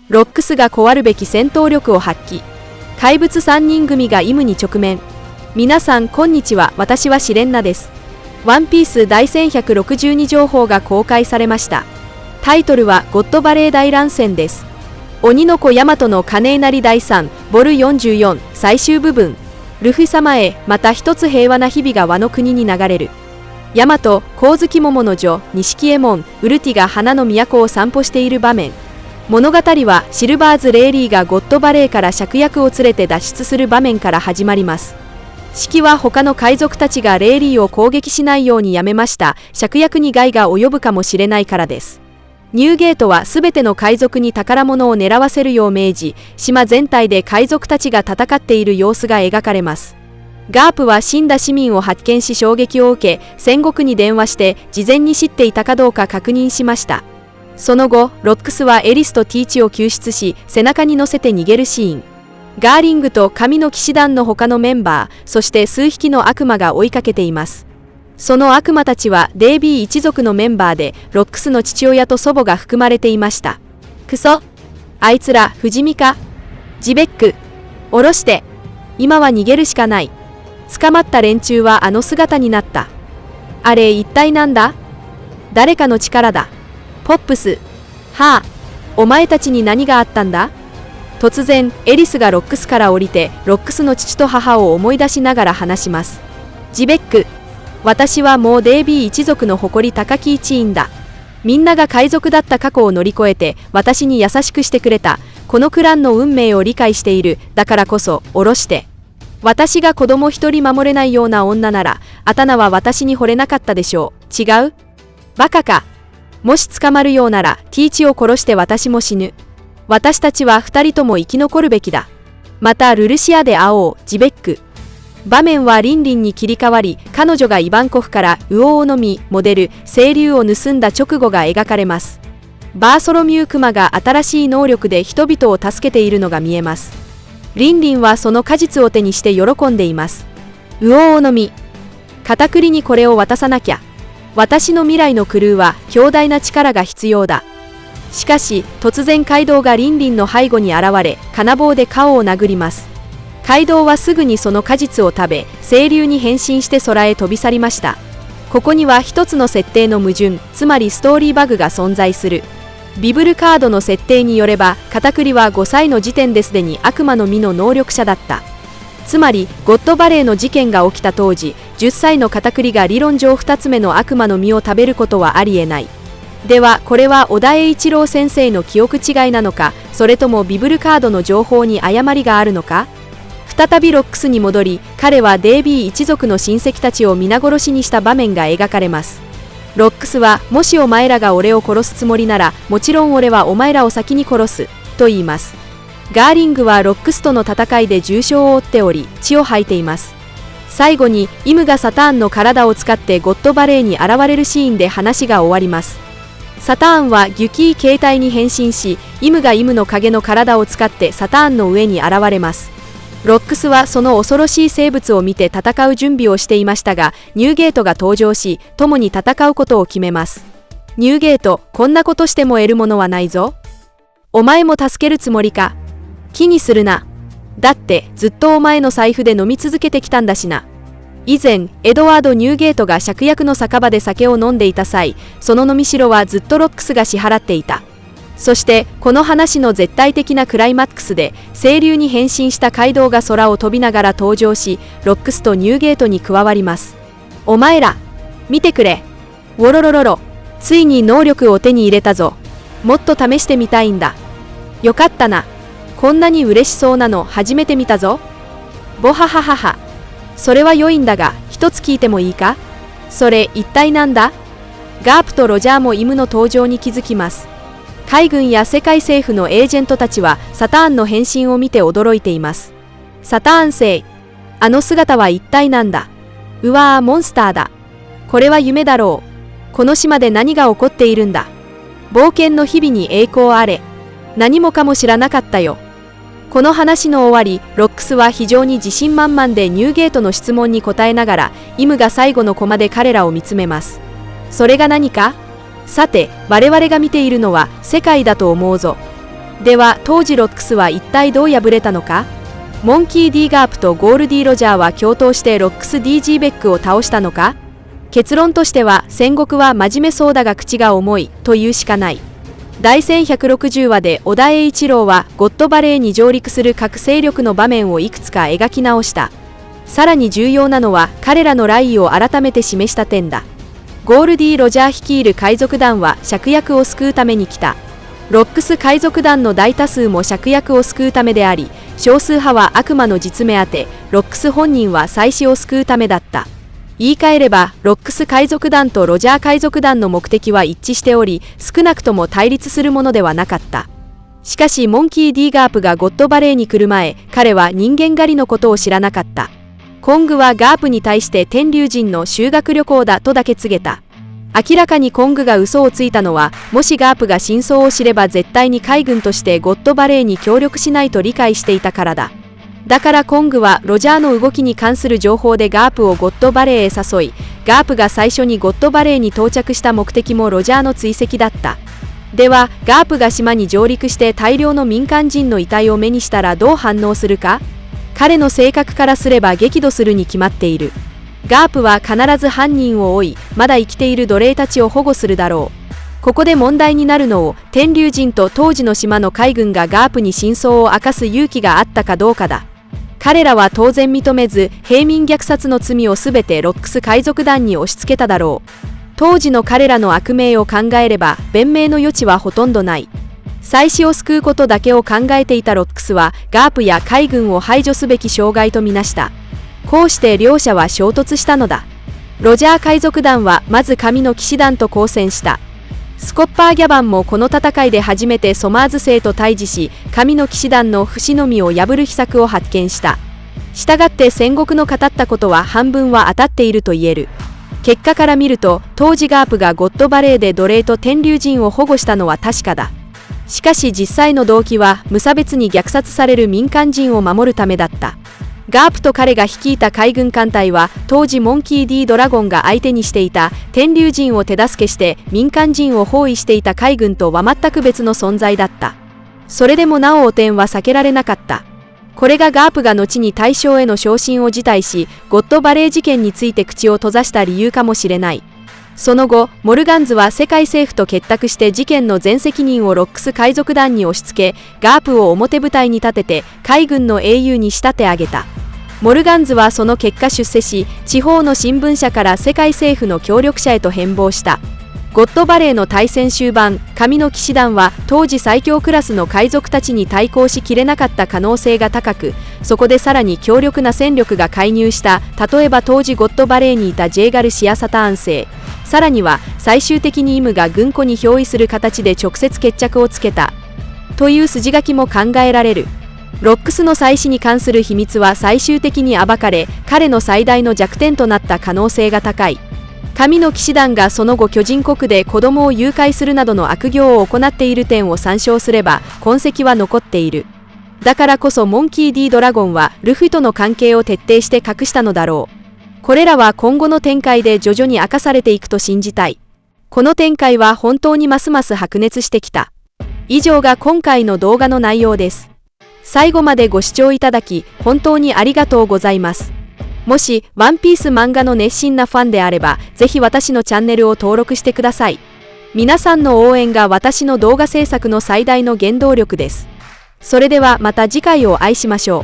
ロックスが壊るべき戦闘力を発揮。怪物3人組がイムに直面。皆さんこんにちは、私はシレンナです。ワンピース第1162情報が公開されました。タイトルはゴッドバレー大乱戦です。鬼の子ヤマトの金稲荷第3ボル44最終部分。ルフィ様へまた一つ平和な日々がワノ国に流れる。ヤマト、光月桃の女、錦右衛門、ウルティが花の都を散歩している場面。物語はシルバーズ・レイリーがゴッドバレーから芍薬を連れて脱出する場面から始まります。式は他の海賊たちがレイリーを攻撃しないようにやめました。芍薬に害が及ぶかもしれないからです。ニューゲートはすべての海賊に宝物を狙わせるよう命じ、島全体で海賊たちが戦っている様子が描かれます。ガープは死んだ市民を発見し衝撃を受け、戦国に電話して事前に知っていたかどうか確認しました。その後、ロックスはエリスとティーチを救出し、背中に乗せて逃げるシーン。ガーリングと神の騎士団の他のメンバー、そして数匹の悪魔が追いかけています。その悪魔たちはデイビー一族のメンバーで、ロックスの父親と祖母が含まれていました。クソ、あいつら不死身か。ジベック、下ろして。今は逃げるしかない。捕まった連中はあの姿になった。あれ一体なんだ。誰かの力だ。ポップス、はあ、お前たちに何があったんだ。突然エリスがロックスから降りて、ロックスの父と母を思い出しながら話します。ジベック、私はもうデイビー一族の誇り高き一員だ。みんなが海賊だった過去を乗り越えて私に優しくしてくれた。このクランの運命を理解している。だからこそ下ろして。私が子供一人守れないような女ならアタナは私に惚れなかったでしょう。違う？バカか。もし捕まるようならティーチを殺して私も死ぬ。私たちは二人とも生き残るべきだ。またルルシアで会おう、ジベック。場面はリンリンに切り替わり、彼女がイバンコフから魚を飲み、モデル、清流を盗んだ直後が描かれます。バーソロミュークマが新しい能力で人々を助けているのが見えます。リンリンはその果実を手にして喜んでいます。魚を飲み。片栗にこれを渡さなきゃ。私の未来のクルーは強大な力が必要だ。しかし、突然カイドウがリンリンの背後に現れ、金棒で顔を殴ります。カイドウはすぐにその果実を食べ、清流に変身して空へ飛び去りました。ここには一つの設定の矛盾、つまりストーリーバグが存在する。ビブルカードの設定によれば、片栗は5歳の時点ですでに悪魔の実の能力者だった。つまり、ゴッドバレーの事件が起きた当時、10歳の片栗が理論上2つ目の悪魔の実を食べることはありえない。では、これは小田栄一郎先生の記憶違いなのか、それともビブルカードの情報に誤りがあるのか。再びロックスに戻り、彼はデイビー一族の親戚たちを皆殺しにした場面が描かれます。ロックスは、もしお前らが俺を殺すつもりなら、もちろん俺はお前らを先に殺す、と言います。ガーリングはロックスとの戦いで重傷を負っており、血を吐いています。最後に、イムがサターンの体を使ってゴッドバレーに現れるシーンで話が終わります。サターンはギュキー形態に変身し、イムがイムの影の体を使ってサターンの上に現れます。ロックスはその恐ろしい生物を見て戦う準備をしていましたが、ニューゲートが登場し、共に戦うことを決めます。ニューゲート、こんなことしても得るものはないぞ。お前も助けるつもりか。気にするな。だって、ずっとお前の財布で飲み続けてきたんだしな。以前、エドワード・ニューゲートが芍薬の酒場で酒を飲んでいた際、その飲みしろはずっとロックスが支払っていた。そして、この話の絶対的なクライマックスで、清流に変身したカイドウが空を飛びながら登場し、ロックスとニューゲートに加わります。お前ら、見てくれ。ウォロロロロ、ついに能力を手に入れたぞ。もっと試してみたいんだ。よかったな。こんなに嬉しそうなの初めて見たぞ。ボハハハハ。それは良いんだが、一つ聞いてもいいか。それ一体なんだ。ガープとロジャーもイムの登場に気づきます。海軍や世界政府のエージェントたちはサターンの変身を見て驚いています。サターン星、あの姿は一体なんだ。うわー、モンスターだ。これは夢だろう。この島で何が起こっているんだ。冒険の日々に栄光あれ。何もかも知らなかったよ。この話の終わり、ロックスは非常に自信満々でニューゲートの質問に答えながら、イムが最後のコマで彼らを見つめます。それが何か。さて、我々が見ているのは世界だと思うぞ。では当時ロックスは一体どう敗れたのか。モンキー・ディ・ガープとゴールディ・ロジャーは共闘してロックス・DG ベックを倒したのか。結論としては戦国は真面目そうだが口が重いというしかない。第1160話で織田栄一郎はゴッドバレーに上陸する各勢力の場面をいくつか描き直した。さらに重要なのは彼らの来意を改めて示した点だ。ゴールディ・ロジャー率いる海賊団は芍薬を救うために来た。ロックス海賊団の大多数も芍薬を救うためであり、少数派は悪魔の実目当て、ロックス本人は妻子を救うためだった。言い換えれば、ロックス海賊団とロジャー海賊団の目的は一致しており、少なくとも対立するものではなかった。しかし、モンキー・ディ・ガープがゴッドバレーに来る前、彼は人間狩りのことを知らなかった。コングはガープに対して天竜人の修学旅行だとだけ告げた。明らかにコングが嘘をついたのは、もしガープが真相を知れば絶対に海軍としてゴッドバレーに協力しないと理解していたからだ。だからコングはロジャーの動きに関する情報でガープをゴッドバレーへ誘い、ガープが最初にゴッドバレーに到着した目的もロジャーの追跡だった。では、ガープが島に上陸して大量の民間人の遺体を目にしたらどう反応するか。彼の性格からすれば激怒するに決まっている。ガープは必ず犯人を追い、まだ生きている奴隷たちを保護するだろう。ここで問題になるのを、天竜人と当時の島の海軍がガープに真相を明かす勇気があったかどうかだ。彼らは当然認めず、平民虐殺の罪をすべてロックス海賊団に押し付けただろう。当時の彼らの悪名を考えれば、弁明の余地はほとんどない。妻子を救うことだけを考えていたロックスは、ガープや海軍を排除すべき障害とみなした。こうして両者は衝突したのだ。ロジャー海賊団はまず神の騎士団と交戦した。スコッパーギャバンもこの戦いで初めてソマーズ星と対峙し、神の騎士団の不死の実を破る秘策を発見した。したがって戦国の語ったことは半分は当たっていると言える。結果から見ると、当時ガープがゴッドバレーで奴隷と天竜人を保護したのは確かだ。しかし実際の動機は無差別に虐殺される民間人を守るためだった。ガープと彼が率いた海軍艦隊は当時モンキー・ディ・ドラゴンが相手にしていた天竜人を手助けして民間人を包囲していた海軍とは全く別の存在だった。それでもなお汚点は避けられなかった。これがガープが後に大将への昇進を辞退し、ゴッドバレー事件について口を閉ざした理由かもしれない。その後、モルガンズは世界政府と結託して事件の全責任をロックス海賊団に押し付け、ガープを表舞台に立てて海軍の英雄に仕立て上げた。モルガンズはその結果出世し、地方の新聞社から世界政府の協力者へと変貌した。ゴッドバレーの対戦終盤、神の騎士団は当時最強クラスの海賊たちに対抗しきれなかった可能性が高く、そこでさらに強力な戦力が介入した。例えば当時ゴッドバレーにいたジェイガル・シアサターン星、さらには最終的にイムが軍庫に憑依する形で直接決着をつけたという筋書きも考えられる。ロックスの妻子に関する秘密は最終的に暴かれ、彼の最大の弱点となった可能性が高い。神の騎士団がその後巨人国で子供を誘拐するなどの悪行を行っている点を参照すれば痕跡は残っている。だからこそモンキー・ディ・ドラゴンはルフィとの関係を徹底して隠したのだろう。これらは今後の展開で徐々に明かされていくと信じたい。この展開は本当にますます白熱してきた。以上が今回の動画の内容です。最後までご視聴いただき本当にありがとうございます。もしワンピース漫画の熱心なファンであれば、ぜひ私のチャンネルを登録してください。皆さんの応援が私の動画制作の最大の原動力です。それではまた次回をお会いしましょう。